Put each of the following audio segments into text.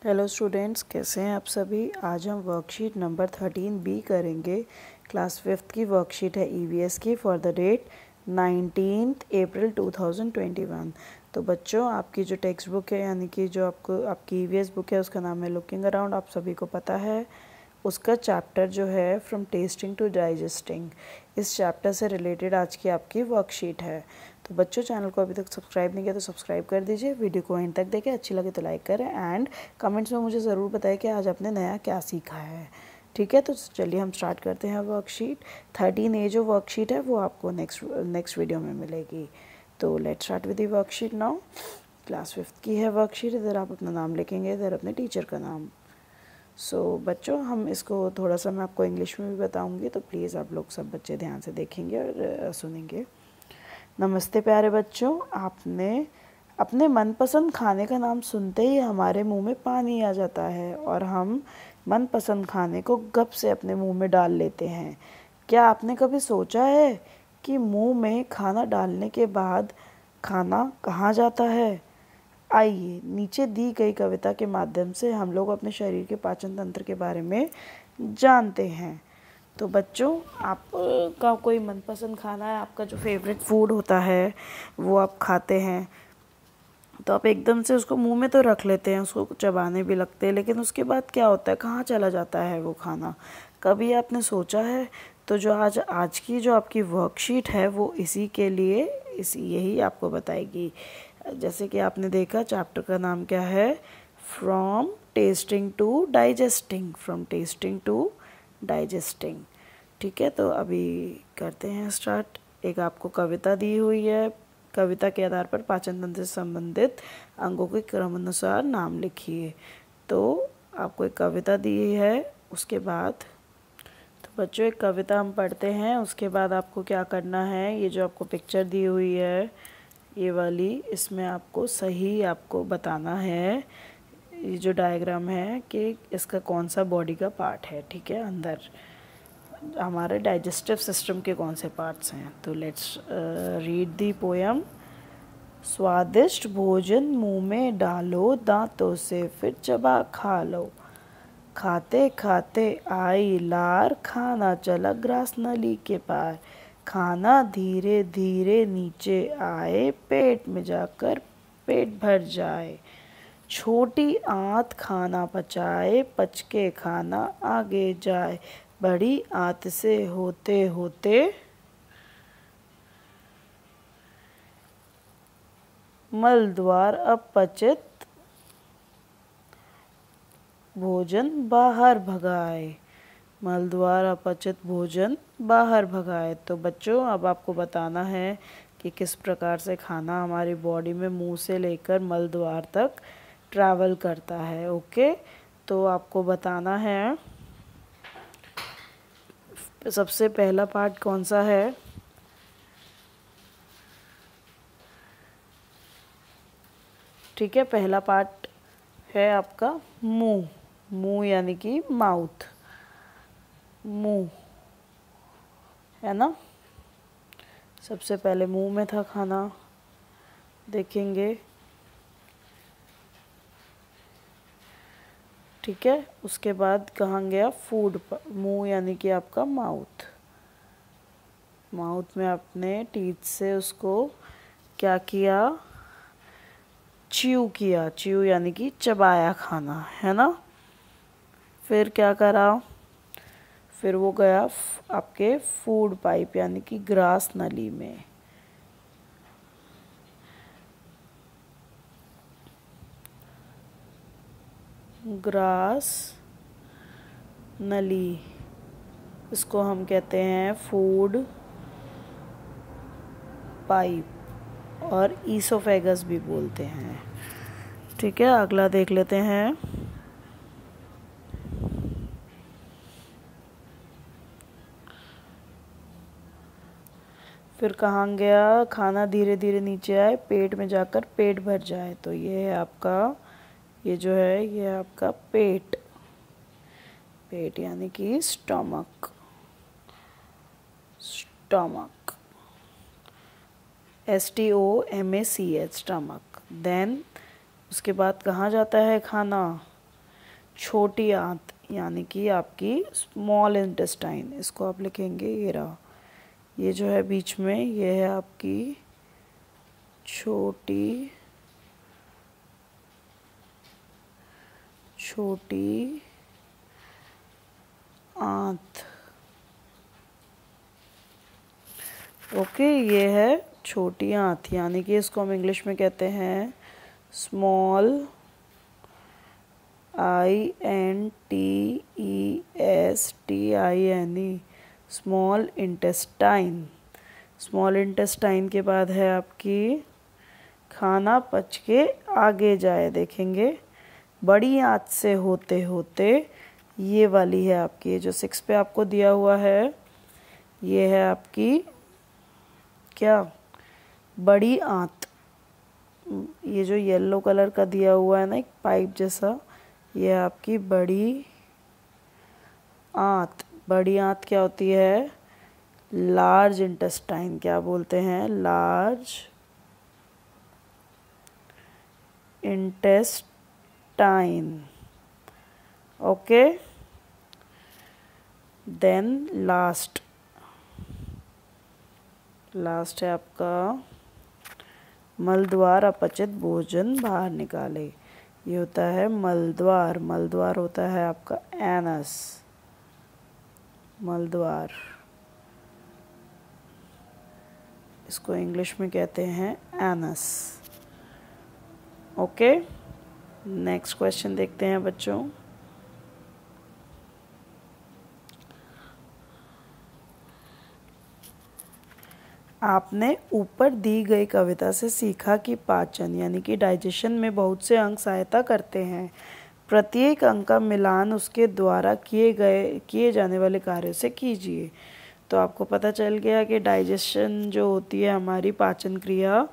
Hello students, कैसे हैं आप सभी। आज हम वर्कशीट नंबर 13B करेंगे। क्लास 5th की वर्कशीट है EVS की फॉर द डेट 19 अप्रैल 2021। तो बच्चों, आपकी जो टेक्स्ट बुक है यानी कि जो आपकी EVS बुक है उसका नाम है लुकिंग अराउंड, आप सभी को पता है। उसका चैप्टर जो है फ्रॉम टेस्टिंग टू डाइजेस्टिंग, इस चैप्टर से रिलेटेड आज की आपकी वर्कशीट है। तो बच्चों, चैनल को अभी तक सब्सक्राइब नहीं किया तो सब्सक्राइब कर दीजिए, वीडियो को एंड तक देखें, अच्छी लगे तो लाइक करें एंड कमेंट्स में मुझे ज़रूर बताएं कि आज आपने नया क्या सीखा है। ठीक है, तो चलिए हम स्टार्ट करते हैं वर्कशीट 13A। जो वर्कशीट है वो आपको नेक्स्ट वीडियो में मिलेगी। तो let's start with the worksheet now. Class 5th की है वर्कशीट। इधर आप अपना नाम लिखेंगे, इधर अपने टीचर का नाम। बच्चों, हम इसको थोड़ा सा मैं आपको इंग्लिश में भी बताऊंगी, तो प्लीज़ आप लोग सब बच्चे ध्यान से देखेंगे और सुनेंगे। नमस्ते प्यारे बच्चों, आपने अपने मनपसंद खाने का नाम सुनते ही हमारे मुंह में पानी आ जाता है और हम मनपसंद खाने को गप से अपने मुंह में डाल लेते हैं। क्या आपने कभी सोचा है कि मुंह में खाना डालने के बाद खाना कहाँ जाता है? आइए नीचे दी गई कविता के माध्यम से हम लोग अपने शरीर के पाचन तंत्र के बारे में जानते हैं। तो बच्चों, आपका कोई मनपसंद खाना है, आपका जो फेवरेट फूड होता है वो आप खाते हैं, तो आप एकदम से उसको मुंह में तो रख लेते हैं, उसको चबाने भी लगते हैं, लेकिन उसके बाद क्या होता है, कहाँ चला जाता है वो खाना? कभी आपने सोचा है? तो जो आज की जो आपकी वर्कशीट है वो इसी के लिए यही आपको बताएगी। जैसे कि आपने देखा, चैप्टर का नाम क्या है? From tasting to digesting. From tasting to digesting. ठीक है, तो अभी करते हैं स्टार्ट। एक आपको कविता दी हुई है, कविता के आधार पर पाचन तंत्र से संबंधित अंगों के क्रमानुसार नाम लिखिए। तो आपको एक कविता दी है, उसके बाद तो बच्चों एक कविता हम पढ़ते हैं, उसके बाद आपको क्या करना है, ये जो आपको पिक्चर दी हुई है ये वाली, इसमें आपको सही आपको बताना है, ये जो डायग्राम है कि इसका कौन सा बॉडी का पार्ट है। ठीक है, अंदर हमारे डाइजेस्टिव सिस्टम के कौन से पार्ट्स हैं। तो लेट्स रीड दी पोयम। स्वादिष्ट भोजन मुंह में डालो, दांतों से फिर चबा खा लो। खाते खाते आई लार, खाना चला ग्रास नली के पार। खाना धीरे धीरे नीचे आए, पेट में जाकर पेट भर जाए। छोटी आंत खाना पचाए, पच के खाना आगे जाए। बड़ी आंत से होते होते मल द्वार अपचित भोजन बाहर भगाए। मल द्वार अपचित भोजन बाहर भगाए। तो बच्चों, अब आपको बताना है कि किस प्रकार से खाना हमारी बॉडी में मुंह से लेकर मल द्वार तक ट्रैवल करता है। ओके, तो आपको बताना है सबसे पहला पार्ट कौन सा है। ठीक है, पहला पार्ट है आपका मुंह। मुंह यानी कि माउथ, मुंह है ना। सबसे पहले मुंह में था खाना, देखेंगे। ठीक है, उसके बाद कहाँ गया? फूड पर। मुंह यानी कि आपका माउथ। माउथ में आपने टीथ से उसको क्या किया? च्यू किया। च्यू यानी कि चबाया खाना, है ना। फिर क्या करा? फिर वो गया आपके फूड पाइप यानी कि ग्रास नली में। ग्रास नली, इसको हम कहते हैं फूड पाइप और ईसोफेगस भी बोलते हैं। ठीक है, अगला देख लेते हैं। फिर कहाँ गया? खाना धीरे धीरे नीचे आए, पेट में जाकर पेट भर जाए। तो ये है आपका, ये जो है ये आपका पेट। पेट यानी कि stomach. Stomach, STOMACH, stomach. Then उसके बाद कहाँ जाता है खाना? छोटी आंत यानी कि आपकी स्मॉल इंटेस्टाइन, इसको आप लिखेंगे, ये रहा, ये जो है बीच में ये है आपकी छोटी आंत। ओके, ये है छोटी आंत, यानी कि इसको हम इंग्लिश में कहते हैं small INTESTINE, small intestine. Small intestine के बाद है आपकी खाना पच के आगे जाए, देखेंगे बड़ी आंत से होते होते, ये वाली है आपकी, ये जो 6 पे आपको दिया हुआ है, ये है आपकी क्या, बड़ी आंत। ये जो येलो कलर का दिया हुआ है ना एक पाइप जैसा, ये है आपकी बड़ी आंत। बड़ी आंत क्या होती है, लार्ज इंटेस्टाइन, क्या बोलते हैं, large intestine. Okay, then last है आपका मलद्वार, अपचित भोजन बाहर निकाले, ये होता है मलद्वार। मलद्वार होता है आपका एनस, मलद्वार, इसको इंग्लिश में कहते हैं एनस। ओके, नेक्स्ट क्वेश्चन देखते हैं बच्चों। आपने ऊपर दी गई कविता से सीखा कि पाचन यानी कि डाइजेशन में बहुत से अंग सहायता करते हैं। प्रत्येक अंग का मिलान उसके द्वारा किए जाने वाले कार्यों से कीजिए। तो आपको पता चल गया कि डाइजेशन जो होती है हमारी पाचन क्रिया,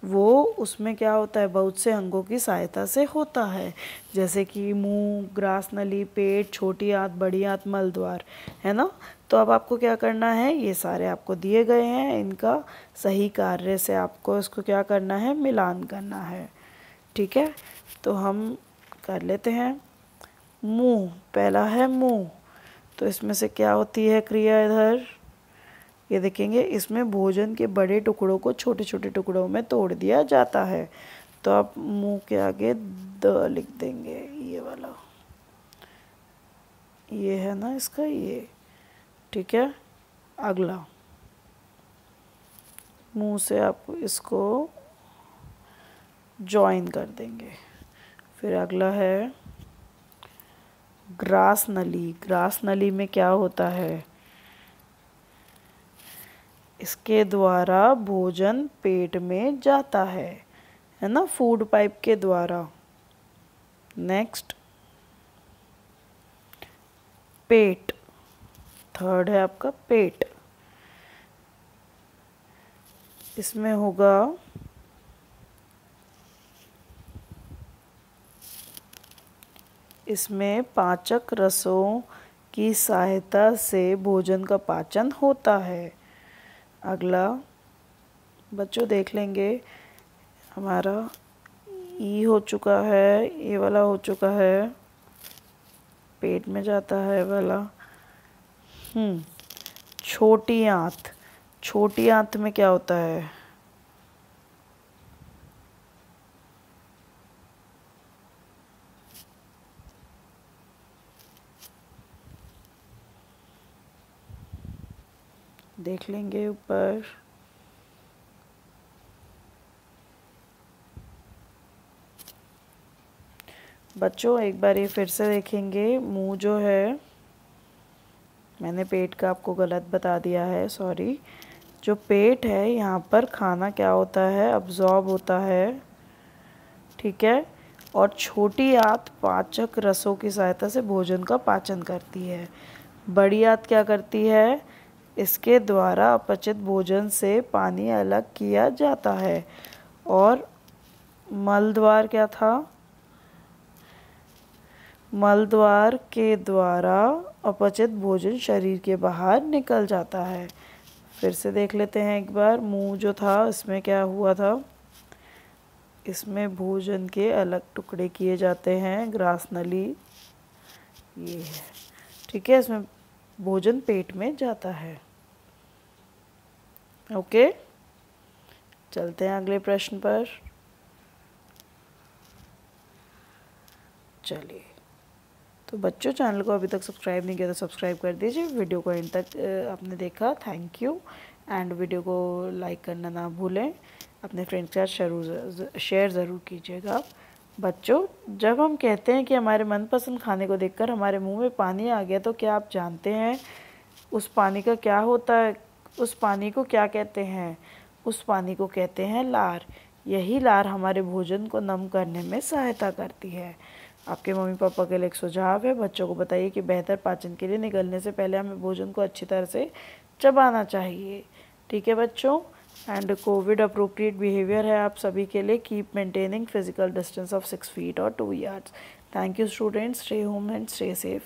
वो उसमें क्या होता है, बहुत से अंगों की सहायता से होता है, जैसे कि मुंह, ग्रास नली, पेट, छोटी आंत, बड़ी आंत, मलद्वार, है ना। तो अब आपको क्या करना है, ये सारे आपको दिए गए हैं, इनका सही कार्य से आपको इसको क्या करना है, मिलान करना है। ठीक है, तो हम कर लेते हैं। मुंह, पहला है मुंह, तो इसमें से क्या होती है क्रिया, इधर ये देखेंगे, इसमें भोजन के बड़े टुकड़ों को छोटे छोटे टुकड़ों में तोड़ दिया जाता है। तो आप मुंह के आगे द लिख देंगे, ये वाला, ये है ना इसका ये, ठीक है। अगला, मुंह से आप इसको जॉइन कर देंगे। फिर अगला है ग्रास नली। ग्रास नली में क्या होता है, इसके द्वारा भोजन पेट में जाता है ना, फूड पाइप के द्वारा। नेक्स्ट, पेट, थर्ड है आपका पेट। इसमें होगा इसमें पाचक रसों की सहायता से भोजन का पाचन होता है। अगला बच्चों देख लेंगे, हमारा ई हो चुका है, ये वाला हो चुका है, पेट में जाता है वाला। छोटी आंत, छोटी आंत में क्या होता है, देख लेंगे ऊपर। बच्चों एक बार ये फिर से देखेंगे, मुंह जो है, मैंने पेट का आपको गलत बता दिया है, सॉरी। जो पेट है यहाँ पर खाना क्या होता है, अब्जॉर्ब होता है, ठीक है। और छोटी आंत पाचक रसों की सहायता से भोजन का पाचन करती है। बड़ी आंत क्या करती है, इसके द्वारा अपचित भोजन से पानी अलग किया जाता है। और मलद्वार क्या था, मलद्वार के द्वारा अपचित भोजन शरीर के बाहर निकल जाता है। फिर से देख लेते हैं एक बार, मुंह जो था इसमें क्या हुआ था, इसमें भोजन के अलग टुकड़े किए जाते हैं, ग्रास नली, ये है, ठीक है, इसमें भोजन पेट में जाता है। ओके, चलते हैं अगले प्रश्न पर। चलिए, तो बच्चों चैनल को अभी तक सब्सक्राइब नहीं किया तो सब्सक्राइब कर दीजिए। वीडियो को एंड तक आपने देखा, थैंक यू। एंड वीडियो को लाइक करना ना भूलें, अपने फ्रेंड्स के साथ शेयर ज़रूर कीजिएगा। बच्चों, जब हम कहते हैं कि हमारे मनपसंद खाने को देखकर हमारे मुंह में पानी आ गया, तो क्या आप जानते हैं उस पानी का क्या होता है? उस पानी को क्या कहते हैं? उस पानी को कहते हैं लार। यही लार हमारे भोजन को नम करने में सहायता करती है। आपके मम्मी पापा के लिए एक सुझाव है, बच्चों को बताइए कि बेहतर पाचन के लिए निगलने से पहले हमें भोजन को अच्छी तरह से चबाना चाहिए। ठीक है बच्चों, एंड कोविड अप्रोप्रिएट बिहेवियर है आप सभी के लिए। Keep maintaining physical distance of 6 feet और 2 yards। Thank you students, stay home and stay safe.